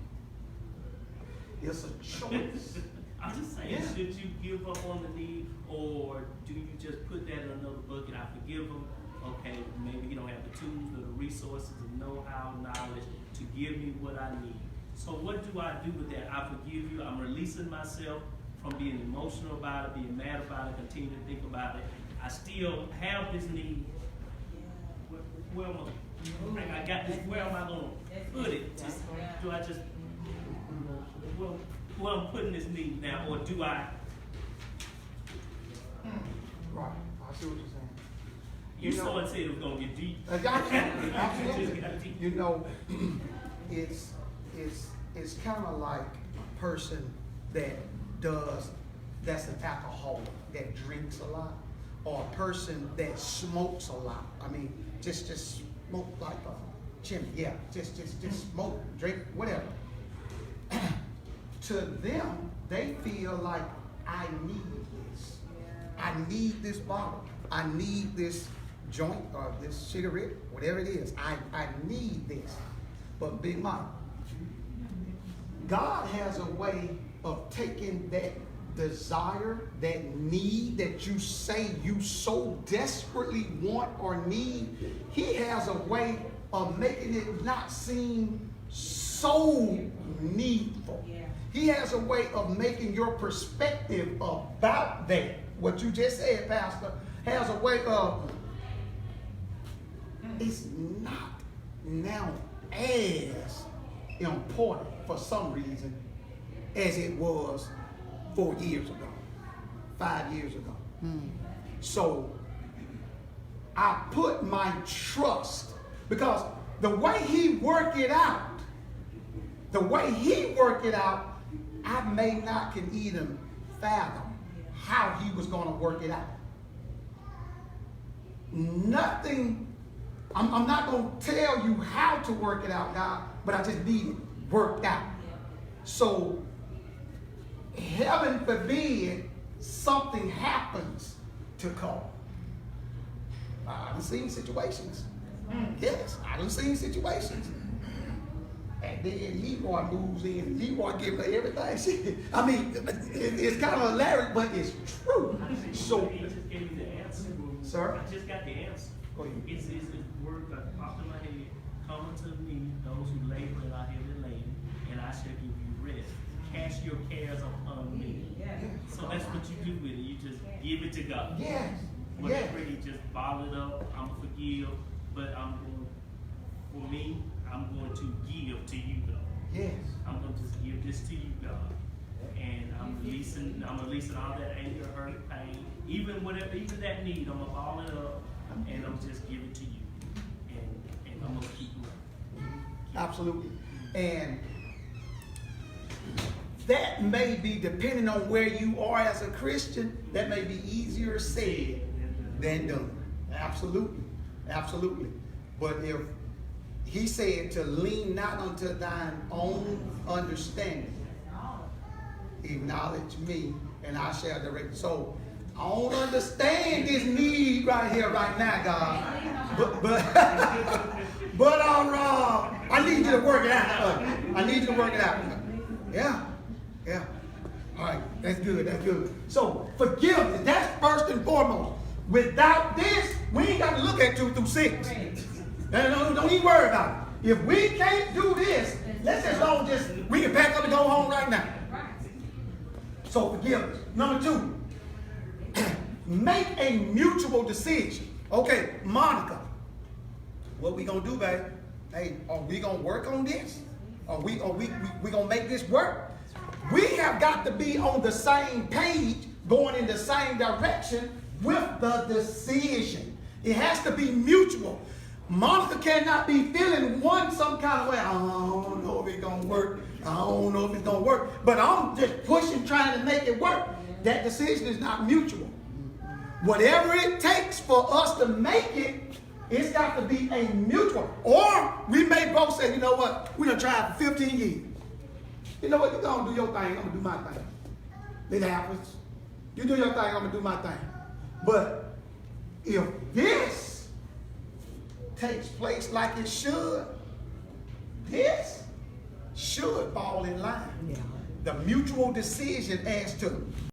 It's a choice. I'm just saying, should you give up on the need, or do you just put that in another bucket? I forgive him. Okay, maybe you don't have the tools or the resources, the know-how, knowledge to give me what I need. So what do I do with that? I forgive you. I'm releasing myself from being emotional about it, being mad about it, continue to think about it. I still have this need. Where am I got this. Where am I going to put it? Do I just, where I'm putting this need now, or do I? Right. I see what you're saying. You saw it said it was going to get deep. Absolutely. Just got deep. You know, it's kind of like a person that's an alcoholic, that drinks a lot, or a person that smokes a lot. I mean, just smoke like a chimney. Yeah, just smoke, drink, whatever. To them, they feel like, I need this. I need this bottle. I need this joint or this cigarette, whatever it is. I need this. But Big Mike, God has a way of taking that desire, that need that you say you so desperately want or need. He has a way of making it not seem so needful. He has a way of making your perspective about that, what you just said, Pastor, has a way of, it's not now as important for some reason as it was 4 years ago, 5 years ago. So I put my trust, because the way He worked it out, I may not can even fathom how He was going to work it out. Nothing, I'm not going to tell you how to work it out, God, but I just need it worked out. So, heaven forbid something happens to Carl. I've seen situations. Yes, I've seen situations. And then Leroy moves in, and Leroy gives her everything. I mean, it's kind of hilarious, but it's true. So, He just gave me the answer. sir? I just got the answer. Go ahead. It's word that popped in my head. Come unto me, those who labor and are heavy laden, and I shall give you rest. Cast your cares upon me. So that's what you do with it. You just give it to God. Yes. Whatever, He just bottle it up. I'm forgive, but for me, I'm going to give to you, God. Yes. I'm going to just give this to you, God. And I'm releasing all that anger, hurt, pain, even that need. I'm gonna ball it up, and I'm just give it to you. And I'm gonna keep moving. Absolutely. And that may be, depending on where you are as a Christian, that may be easier said than done. Absolutely. Absolutely. But if he said to lean not unto thine own understanding, acknowledge me and I shall direct. So I don't understand this need right here, right now, God. But I need you to work it out. I need you to work it out. Yeah. All right, that's good. That's good. So forgiveness, that's first and foremost. Without this, we ain't got to look at 2 through 6. Don't even worry about it. If we can't do this, let's just we can pack up and go home right now. So forgiveness. Number 2, make a mutual decision. Okay, Monica, what we gonna do, babe? Hey, are we gonna work on this? Are we gonna make this work? We have got to be on the same page, going in the same direction with the decision. It has to be mutual. Monica cannot be feeling some kind of way. I don't know if it's gonna work. I don't know if it's gonna work. But I'm just pushing, trying to make it work. That decision is not mutual. Whatever it takes for us to make it, it's got to be a mutual. Or we may both say, you know what, we're gonna try it for 15 years. You know what, you're gonna do your thing, I'm gonna do my thing. It happens. You do your thing, I'm gonna do my thing. But if this takes place like it should, this should fall in line. Yeah. The mutual decision as to